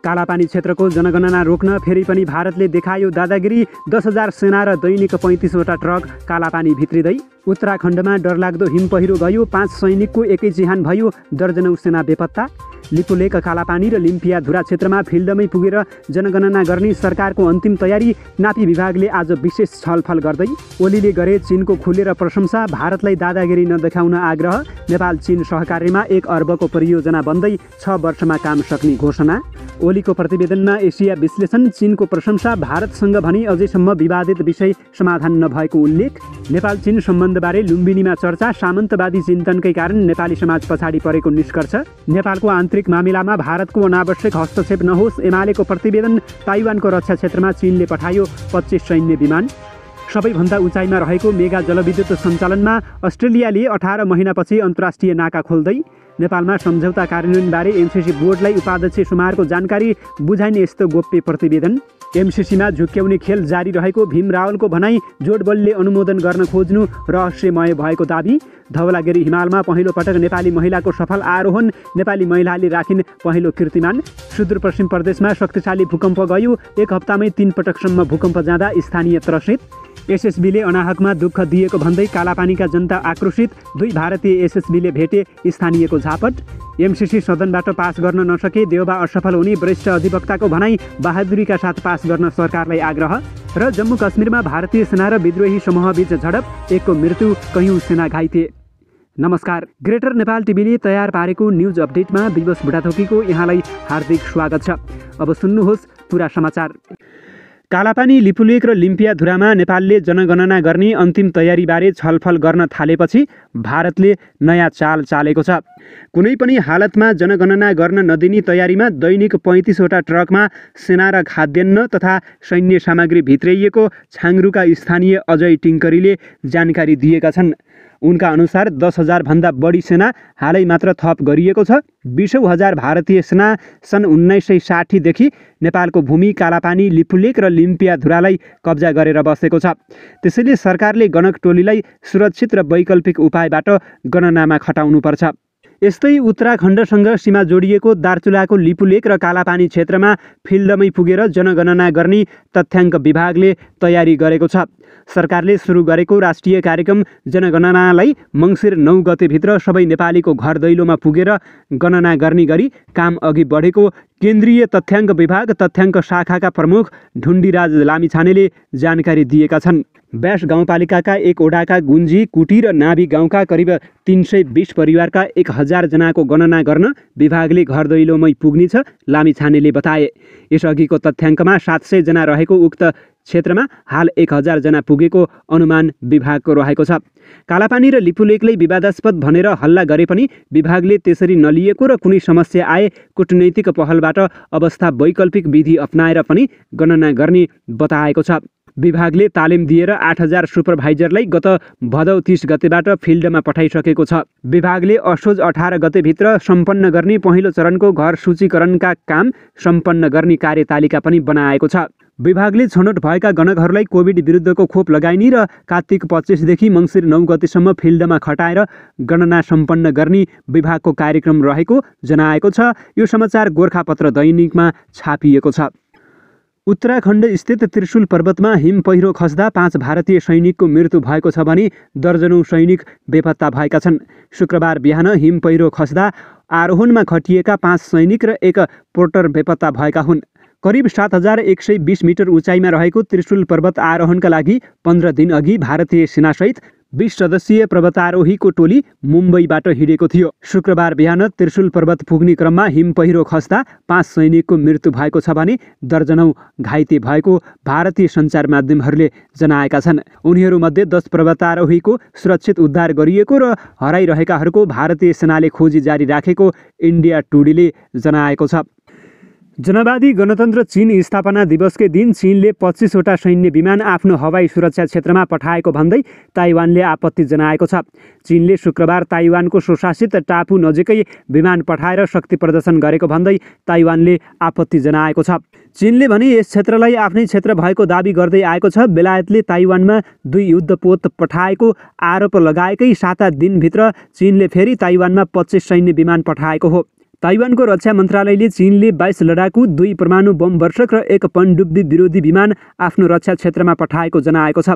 कालापानी क्षेत्रको जनगणना रोक्न फेरि पनि भारतले देखायो दादागिरी। 10,000 सेना र दैनिक 35वटा ट्रक कालापानी भित्रिँदै। उत्तराखण्डमा डरलाग्दो हिम पहिरो गयो, 5 सैनिकको एकै चिहान भयो, दर्जनौं सेना बेपत्ता। लिपुलेक, कालापानी र लिम्पियाधुरा क्षेत्रमा फिल्डमै पुगेर जनगणना गर्ने सरकारको अन्तिम तयारी। नापी विभागले आज विशेष छलफल गर्दै ओलीले गरे चीनको खुलेर प्रशंसा, भारतलाई दादागिरी नदेखाउन आग्रह। नेपाल चीन सहकार्यमा 1 अर्बको परियोजना बन्दै 6 वर्षमा काम सक्ने घोषणा। ओलीको प्रतिवेदनमा एसिया विश्लेषण, चीनको प्रशंसा, भारतसँग भने अझैसम्म विवादित विषय समाधान नभएको उल्लेख। नेपाल चीन सम्बन्धबारे लुम्बिनीमा चर्चा, सामन्तवादी चिन्तनकै कारण नेपाली समाज पछाडि परेको निष्कर्ष। नेपालको आन्तरिक मामिलामा भारतको अनावश्यक हस्तक्षेप नहोस्, एमालेको प्रतिवेदन। ताइवानको रक्षा क्षेत्रमा चीनले पठायो 25 सैन्य विमान। सबैभन्दा उचाइमा रहेको मेगा जलविद्युत सञ्चालनमा अस्ट्रेलियाले 18 महिनापछि अन्तर्राष्ट्रिय नाका खोल्दै। नेपालमा सम्झौता कार्यान्वयनबारे एमसिसी बोर्डलाई उपाध्यक्ष सुमारको जानकारी, बुझाइने यस्तो गोप्य प्रतिवेदन। एमसिसीमा झुक्क्याउने खेल जारी रहेको भीम रावलको भनाई, जोडबलले अनुमोदन गर्न खोज्नु रहस्यमय भएको दाबी। धवलागिरी हिमालमा पहिलो पटक नेपाली महिलाको सफल आरोहण, नेपाली महिलाले राखिन् पहिलो कीर्तिमान। सुदूरपश्चिम प्रदेशमा शक्तिशाली भूकम्प गयो, 1 हप्तामै 3 पटकसम्म भूकम्प जाँदा स्थानीय त्रसित। एसएसबीले अनाहकमा दुःख दिएको भन्दै कालापानीका जनता आक्रोशित, 2 भारतीय एसएसबीले भेटे स्थानीयको झापट। एमसिसी सदनबाट पास गर्न नसके देउबा असफल हुने वरिष्ठ अधिवक्ताको भनाई, बहादुरीका साथ पास गर्न सरकारलाई आग्रह। र जम्मू कश्मीरमा भारतीय सेना र विद्रोही समूहबीच झडप, 1 को मृत्यु, कयौं सेना घाइते। नमस्कार, ग्रेटर नेपाल टिभीले तयार पारेको न्युज अपडेटमा दिवस बुढाथोकीको यहाँलाई हार्दिक स्वागत छ। अब सुन्नुहोस् पुरा समाचार। कालापानी, लिपुलेक र लिम्पियाधुरामा नेपालले जनगणना गर्ने अन्तिम तयारीबारे छलफल गर्न थालेपछि भारतले नयाँ चाल चालेको छ। कुनै पनि हालतमा जनगणना गर्न नदिने तयारीमा दैनिक 35वटा ट्रकमा सेना र खाद्यान्न तथा सैन्य सामग्री भित्र्याइएको छाङ्रुका स्थानीय अजय टिङ्करीले जानकारी दिएका छन्। उनका अनुसार 10,000 भन्दा बढी सेना हालै मात्र थप गरिएको छ। 20,000 भारतीय सेना सन् 1960 देखि नेपालको भूमि कालापानी, लिपुलेक र लिम्पियाधुरालाई कब्जा गरेर बसेको छ। त्यसैले सरकारले गणक टोलीलाई सुरक्षित र वैकल्पिक उपायबाट गणनामा खटाउनुपर्छ। यस्तै उत्तराखण्डसँग सीमा जोडिएको दार्चुलाको लिपुलेक र कालापानी क्षेत्रमा फिल्डमै पुगेर जनगणना गर्ने तथ्याङ्क विभागले तयारी गरेको छ। सरकारले सुरु गरेको राष्ट्रिय कार्यक्रम जनगणनालाई मङ्सिर 9 गतेभित्र सबै नेपालीको घर दैलोमा पुगेर गणना गर्ने गरी काम अघि बढेको केन्द्रीय तथ्याङ्क विभाग तथ्याङ्क शाखाका प्रमुख ढुण्डीराज लामिछानेले जानकारी दिएका छन्। ब्यास गाउँपालिकाका 1 वडाका गुन्जी, कुटी र नाभी गाउँका करिब 320 परिवारका 1000 जनाको गणना गर्न विभागले घर दैलोमै पुग्नेछ, लामिछानेले बताए। यसअघिको तथ्याङ्कमा 700 जना रहेको उक्त क्षेत्रमा हाल 1000 जना पुगेको अनुमान विभागको रहेको छ। कालापानी र लिपुलेकलाई विवादास्पद भनेर हल्ला गरे पनि विभागले त्यसरी नलिएको र कुनै समस्या आए कूटनैतिक पहलबाट अवस्था वैकल्पिक विधि अपनाएर पनि गणना गर्ने बताएको छ। विभागले तालिम दिएर 8000 सुपरभाइजरलाई गत भदौ 30 गतेबाट फिल्डमा पठाइसकेको छ। विभागले असोज 18 गतेभित्र सम्पन्न गर्ने पहिलो चरणको घर सूचीकरणका काम सम्पन्न गर्ने कार्यतालिका पनि बनाएको छ। विभागले छनौट भएका गणकहरूलाई कोभिड विरुद्धको खोप लगाइने र कार्तिक 25 देखि मङ्सिर 9 गतेसम्म फिल्डमा खटाएर गणना सम्पन्न गर्ने विभागको कार्यक्रम रहेको जनाएको छ। यो समाचार गोर्खापत्र दैनिकमा छापिएको छ। उत्तराखण्ड स्थित त्रिशुल पर्वतमा हिम पहिरो खस्दा 5 भारतीय सैनिकको मृत्यु भएको छ भने दर्जनौं सैनिक बेपत्ता भएका छन्। शुक्रबार बिहान हिम पहिरो खस्दा आरोहणमा खटिएका 5 सैनिक र 1 पोर्टर बेपत्ता भएका हुन्। करिब 7120 मिटर उचाइमा रहेको त्रिशुल पर्वत आरोहणका लागि 15 दिन अघि भारतीय सेनासहित 20 सदस्यीय पर्वतारोहीको टोली मुम्बईबाट हिँडेको थियो। शुक्रबार बिहान त्रिशुल पर्वत पुग्ने क्रममा हिम पहिरो खस्दा 5 सैनिकको मृत्यु भएको छ भने दर्जनौं घाइते भएको भारतीय सञ्चार माध्यमहरूले जनाएका छन्। उनीहरूमध्ये 10 पर्वतारोहीको सुरक्षित उद्धार गरिएको र हराइरहेकाहरूको भारतीय सेनाले खोजी जारी राखेको इन्डिया टुडेले जनाएको छ। जनवादी गणतन्त्र चीन स्थापना दिवसकै दिन चीनले 25वटा सैन्य विमान आफ्नो हवाई सुरक्षा क्षेत्रमा पठाएको भन्दै ताइवानले आपत्ति जनाएको छ। चीनले शुक्रबार ताइवानको स्वशासित टापु नजिकै विमान पठाएर शक्ति प्रदर्शन गरेको भन्दै ताइवानले आपत्ति जनाएको छ। चीनले भने यस क्षेत्रलाई आफ्नै क्षेत्र भएको दाबी गर्दै आएको छ। बेलायतले ताइवानमा 2 युद्धपोत पठाएको आरोप लगाएकै 7 दिनभित्र चीनले फेरि ताइवानमा 25 सैन्य विमान पठाएको हो। ताइवानको रक्षा मन्त्रालयले चीनले 22 लडाकु 2 परमाणु बम वर्षक र 1 पनडुब्बी विरोधी विमान आफ्नो रक्षा क्षेत्रमा पठाएको जनाएको छ।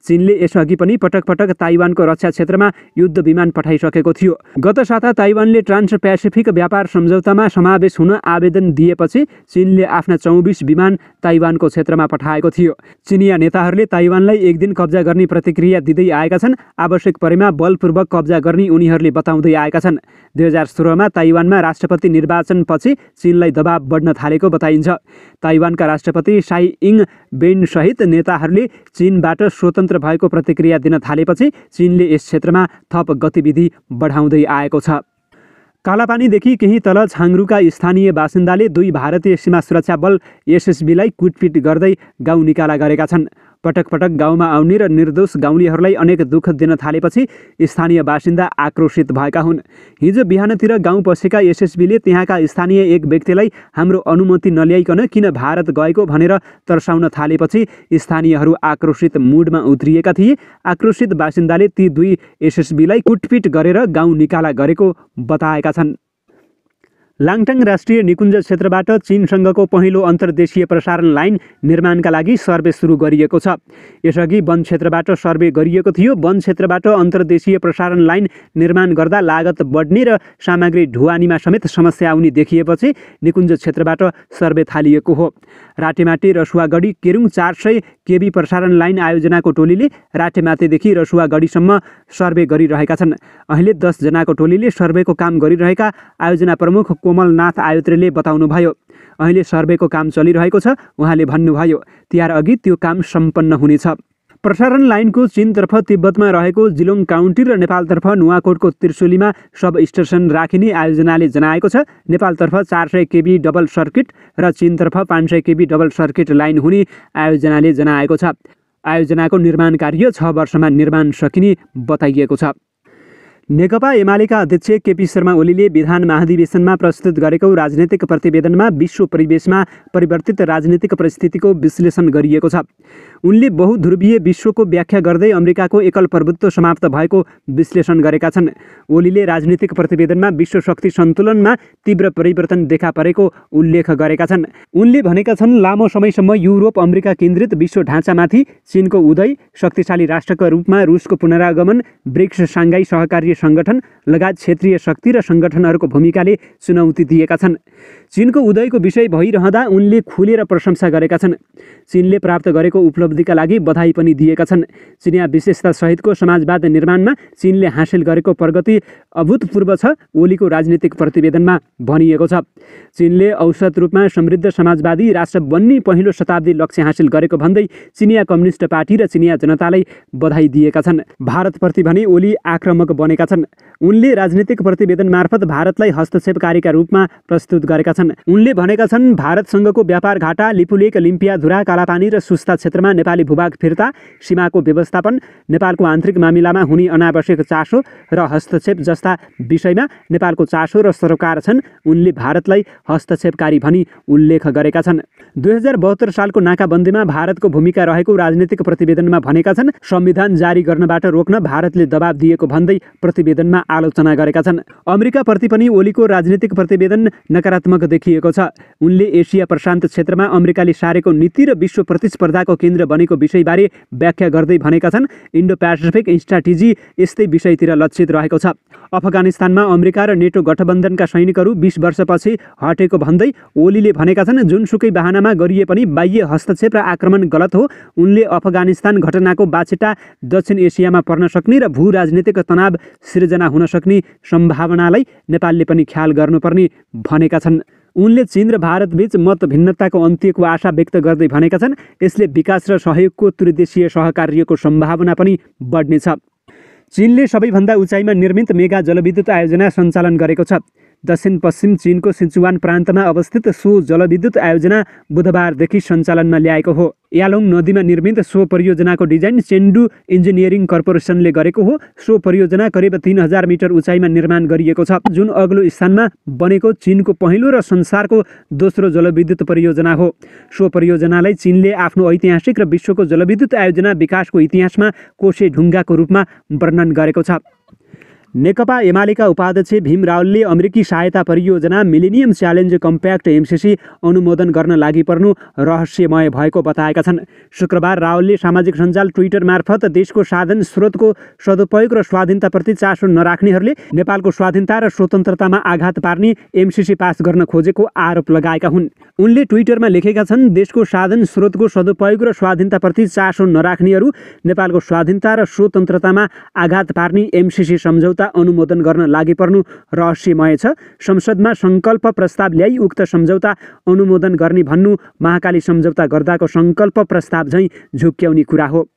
चीनले यसअघि पनि पटक पटक ताइवानको रक्षा क्षेत्रमा युद्ध विमान पठाइसकेको थियो। गत साता ताइवानले ट्रान्स पेसिफिक व्यापार सम्झौतामा समावेश हुन आवेदन दिएपछि चीनले आफ्ना 24 विमान ताइवानको क्षेत्रमा पठाएको थियो। चीनिया नेताहरूले ताइवानलाई एक दिन कब्जा गर्ने प्रतिक्रिया दिँदै आएका छन्। आवश्यक परेमा बलपूर्वक कब्जा गर्ने उनीहरूले बताउँदै आएका छन्। 2016 मा ताइवानमा राष्ट्रपति निर्वाचनपछि चीनलाई दबाव बढ्न थालेको बताइन्छ। ताइवानका राष्ट्रपति साई इङ बेन सहित नेताहरूले चीनबाट स्वतन्त्र भएको प्रतिक्रिया दिन थालेपछि चीनले यस क्षेत्रमा थप गतिविधि बढाउँदै आएको छ। कालापानीदेखि केही तल छाङ्रुका स्थानीय बासिन्दाले 2 भारतीय सीमा सुरक्षा बल एसएसबीलाई कुटपिट गर्दै गाउँ निकाला गरेका छन्। पटक पटक गाउँमा आउने र निर्दोष गाउँलेहरूलाई अनेक दुःख दिन थालेपछि स्थानीय बासिन्दा आक्रोशित भएका हुन्। हिजो बिहानतिर गाउँ पसेका एसएसबीले त्यहाँका स्थानीय एक व्यक्तिलाई हाम्रो अनुमति नल्याइकन किन भारत गएको भनेर तर्साउन थालेपछि स्थानीयहरू आक्रोशित मुडमा उत्रिएका थिए। आक्रोशित बासिन्दाले ती 2 एसएसबीलाई कुटपिट गरेर गाउँ निकाला गरेको बताएका छन्। लाङटाङ राष्ट्रिय निकुञ्ज क्षेत्रबाट चीनसँगको पहिलो अन्तर्देशीय प्रसारण लाइन निर्माणका लागि सर्वे सुरु गरिएको छ। यसअघि वन क्षेत्रबाट सर्वे गरिएको थियो। वन क्षेत्रबाट अन्तर्देशीय प्रसारण लाइन निर्माण गर्दा लागत बढ्ने र सामग्री ढुवानीमा समेत समस्या आउने देखिएपछि निकुञ्ज क्षेत्रबाट सर्वे थालिएको हो। राटेमाटे रसुवागढी केरुङ 400 केबी प्रसारण लाइन आयोजनाको टोलीले राटेमाटेदेखि रसुवागढीसम्म सर्वे गरिरहेका छन्। अहिले 10 जनाको टोलीले सर्वेको काम गरिरहेका आयोजना प्रमुख कोमलनाथ आयुत्रेले बताउनुभयो। अहिले सर्वेको काम चलिरहेको छ। उहाँले भन्नुभयो, तिहार अघि त्यो काम सम्पन्न हुनेछ। प्रसारण लाइनको चीनतर्फ तिब्बतमा रहेको जिलोङ काउन्टी र नेपालतर्फ नुवाकोटको त्रिशुलीमा सब स्टेसन राखिने आयोजनाले जनाएको छ। नेपालतर्फ 400 केबी डबल सर्किट र चीनतर्फ 500 केबी डबल सर्किट लाइन हुने आयोजनाले जनाएको छ। आयोजनाको निर्माण कार्य 6 वर्षमा निर्माण सकिने बताइएको छ। नेकपा एमालेका अध्यक्ष केपी शर्मा ओलीले विधान महाधिवेशनमा प्रस्तुत गरेको राजनीतिक प्रतिवेदनमा विश्व परिवेशमा परिवर्तित राजनीतिक परिस्थितिको विश्लेषण गरिएको छ। उनले बहुध्रुवीय विश्वको व्याख्या गर्दै अमेरिकाको एकल प्रभुत्व समाप्त भएको विश्लेषण गरेका छन्। ओलीले राजनीतिक प्रतिवेदनमा विश्व शक्ति सन्तुलनमा तीव्र परिवर्तन देखा परेको उल्लेख गरेका छन्। उनले भनेका छन्, लामो समयसम्म युरोप अमेरिका केन्द्रित विश्व ढाँचामाथि चीनको उदय, शक्तिशाली राष्ट्रका रूपमा रुसको पुनरागमन, ब्रिक्स साङ्घाई सहकार्य सङ्गठन लगायत क्षेत्रीय शक्ति र सङ्गठनहरूको भूमिकाले चुनौती दिएका छन्। चीनको उदयको विषय भइरहँदा उनले खुलेर प्रशंसा गरेका छन्। चीनले प्राप्त गरेको उपलब्धिका लागि बधाई पनि दिएका छन्। चिनिया विशेषता सहितको समाजवाद निर्माणमा चीनले हासिल गरेको प्रगति अभूतपूर्व छ, ओलीको राजनीतिक प्रतिवेदनमा भनिएको छ। चीनले औसत रूपमा समृद्ध समाजवादी राष्ट्र बन्ने पहिलो शताब्दी लक्ष्य हासिल गरेको भन्दै चिनिया कम्युनिस्ट पार्टी र चिनिया जनतालाई बधाई दिएका छन्। भारतप्रति भने ओली आक्रामक बनेका छन्। उनले राजनीतिक प्रतिवेदन मार्फत भारतलाई हस्तक्षेपकारीका रूपमा प्रस्तुत गरेका छन्। उनले भनेका छन्, भारतसँगको व्यापार घाटा, लिपुलेक, लिम्पियाधुरा, कालापानी र सुस्ता क्षेत्रमा नेपाली भूभाग फिर्ता, सीमाको व्यवस्थापन, नेपालको आन्तरिक मामिलामा हुने अनावश्यक चासो र हस्तक्षेप जस्ता विषयमा नेपालको चासो र सरोकार छन्। उनले भारतलाई हस्तक्षेपकारी भनी उल्लेख गरेका छन्। 2072 सालको नाकाबन्दीमा भारतको भूमिका रहेको राजनीतिक प्रतिवेदनमा भनेका छन्। संविधान जारी गर्नबाट रोक्न भारतले दबाब दिएको भन्दै प्रतिवेदनमा आलोचना गरेका छन्। अमेरिकाप्रति पनि ओलीको राजनीतिक प्रतिवेदन नकारात्मक देखिएको छ। उनले एसिया प्रशान्त क्षेत्रमा अमेरिकाले सारेको नीति र विश्व प्रतिस्पर्धाको केन्द्र बनेको विषयबारे व्याख्या गर्दै भनेका छन्, इन्डो पेसिफिक स्ट्राटेजी यस्तै विषयतिर लक्षित रहेको छ। अफगानिस्तानमा अमेरिका र नेटो गठबन्धनका सैनिकहरू 20 वर्षपछि हटेको भन्दै ओलीले भनेका छन्, जुनसुकै बहानामा गरिए पनि बाह्य हस्तक्षेप र आक्रमण गलत हो। उनले अफगानिस्तान घटनाको बाछिटा दक्षिण एसियामा पर्न सक्ने र भू राजनीतिक तनाव सिर्जना हुन सक्ने सम्भावनालाई नेपालले पनि ख्याल गर्नुपर्ने भनेका छन्। उनले चीन र भारतबीच मत भिन्नताको अन्त्यको आशा व्यक्त गर्दै भनेका छन्, यसले विकास र सहयोगको त्रिदेशीय सहकार्यको सम्भावना पनि बढ्नेछ। चीनले सबैभन्दा उचाइमा निर्मित मेगा जलविद्युत आयोजना सञ्चालन गरेको छ। दक्षिण पश्चिम चीनको सिचुवान प्रान्तमा अवस्थित सो जलविद्युत आयोजना बुधबारदेखि सञ्चालनमा ल्याएको हो। यालोङ नदीमा निर्मित सो परियोजनाको डिजाइन चेन्डु इन्जिनियरिङ कर्पोरेसनले गरेको हो। सो परियोजना करिब 3000 मिटर उचाइमा निर्माण गरिएको छ, जुन अग्लो स्थानमा बनेको चीनको पहिलो र संसारको दोस्रो जलविद्युत परियोजना हो। सो परियोजनालाई चीनले आफ्नो ऐतिहासिक र विश्वको जलविद्युत आयोजना विकासको इतिहासमा कोसे ढुङ्गाको रूपमा वर्णन गरेको छ। नेकपा एमालेका उपाध्यक्ष भीम रावलले अमेरिकी सहायता परियोजना मिलेनियम च्यालेन्ज कम्प्याक्ट एमसिसी अनुमोदन गर्न लागि पर्नु रहस्यमय भएको बताएका छन्। शुक्रबार रावलले सामाजिक सञ्जाल ट्विटर मार्फत देशको साधन स्रोतको सदुपयोग र स्वाधीनताप्रति चासो नराख्नेहरूले नेपालको स्वाधीनता र स्वतन्त्रतामा आघात पार्ने एमसिसी पास गर्न खोजेको आरोप लगाएका हुन्। उनले ट्विटरमा लेखेका छन्, देशको साधन स्रोतको सदुपयोग र स्वाधीनताप्रति चासो नराख्नेहरू नेपालको स्वाधीनता र स्वतन्त्रतामा आघात पार्ने एमसिसी सम्झौता अनुमोदन गर्न लागि पर्नु रहस्यमय छ। संसदमा सङ्कल्प प्रस्ताव ल्याई उक्त सम्झौता अनुमोदन गर्ने भन्नु महाकाली सम्झौता गर्दाको सङ्कल्प प्रस्ताव झैँ झुक्क्याउने कुरा हो।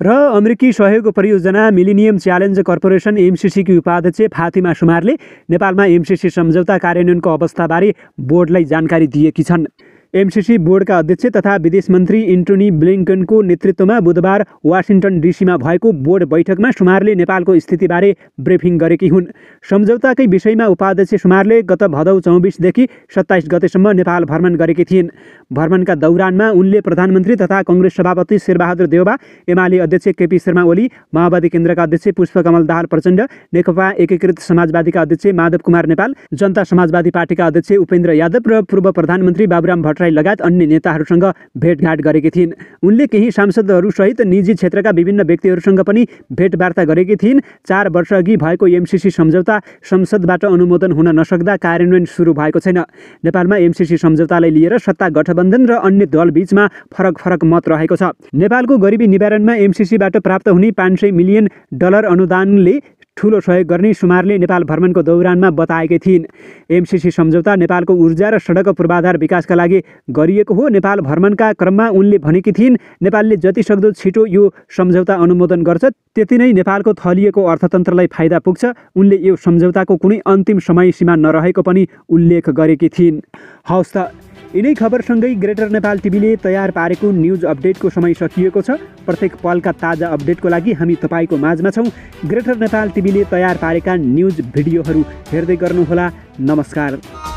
र अमेरिकी सहयोग परियोजना मिलेनियम च्यालेन्ज कर्पोरेसन एमसिसीकी उपाध्यक्ष फातिमा सुमारले नेपालमा एमसिसी सम्झौता कार्यान्वयनको अवस्थाबारे बोर्डलाई जानकारी दिएकी छन्। एमसिसी बोर्डका अध्यक्ष तथा विदेश मन्त्री एन्टोनी ब्लिङ्कनको नेतृत्वमा बुधबार वासिङ्टन डिसीमा भएको बोर्ड बैठकमा सुमारले नेपालको स्थितिबारे ब्रिफिङ गरेकी हुन्। सम्झौताकै विषयमा उपाध्यक्ष सुमारले गत भदौ 24 देखि 27 गतेसम्म नेपाल भ्रमण गरेकी थिइन्। भ्रमणका दौरानमा उनले प्रधानमन्त्री तथा कङ्ग्रेस सभापति शेरबहादुर देउबा, एमाले अध्यक्ष केपी शर्मा ओली, माओवादी केन्द्रका अध्यक्ष पुष्पकमल दाहाल प्रचण्ड, नेकपा एकीकृत समाजवादीका अध्यक्ष माधव कुमार नेपाल, जनता समाजवादी पार्टीका अध्यक्ष उपेन्द्र यादव र पूर्व प्रधानमन्त्री बाबुराम भट्टराई लगायत अन्य नेताहरूसँग भेटघाट गरेकी थिइन्। उनले केही सांसदहरूसहित निजी क्षेत्रका विभिन्न व्यक्तिहरूसँग पनि भेटवार्ता गरेकी थिइन्। 4 वर्षअघि भएको एमसिसी सम्झौता संसदबाट अनुमोदन हुन नसक्दा कार्यान्वयन सुरु भएको छैन। नेपालमा एमसिसी सम्झौतालाई लिएर सत्ता गठबन्धन र अन्य दलबीचमा फरक मत रहेको छ। नेपालको गरिबी निवारणमा एमसिसीबाट प्राप्त हुने $500 मिलियन अनुदानले ठूलो सहयोग गर्ने सुमारले नेपाल भ्रमणको दौरानमा बताएकी थिइन्। एमसिसी सम्झौता नेपालको ऊर्जा र सडक पूर्वाधार विकासका लागि गरिएको हो। नेपाल भ्रमणका क्रममा उनले भनेकी थिइन्, नेपालले जति सक्दो छिटो यो सम्झौता अनुमोदन गर्छ त्यति नै नेपालको थलिएको अर्थतन्त्रलाई फाइदा पुग्छ। उनले यो सम्झौताको कुनै अन्तिम समय सीमा नरहेको पनि उल्लेख गरेकी थिइन्। हवस् त, यिनै खबरसँगै ग्रेटर नेपाल टिभीले तयार पारेको न्युज अपडेटको समय सकिएको छ। प्रत्येक पलका ताजा अपडेटको लागि हामी तपाईँको माझमा छौँ। ग्रेटर नेपाल टिभीले तयार पारेका न्युज भिडियोहरू हेर्दै गर्नुहोला। नमस्कार।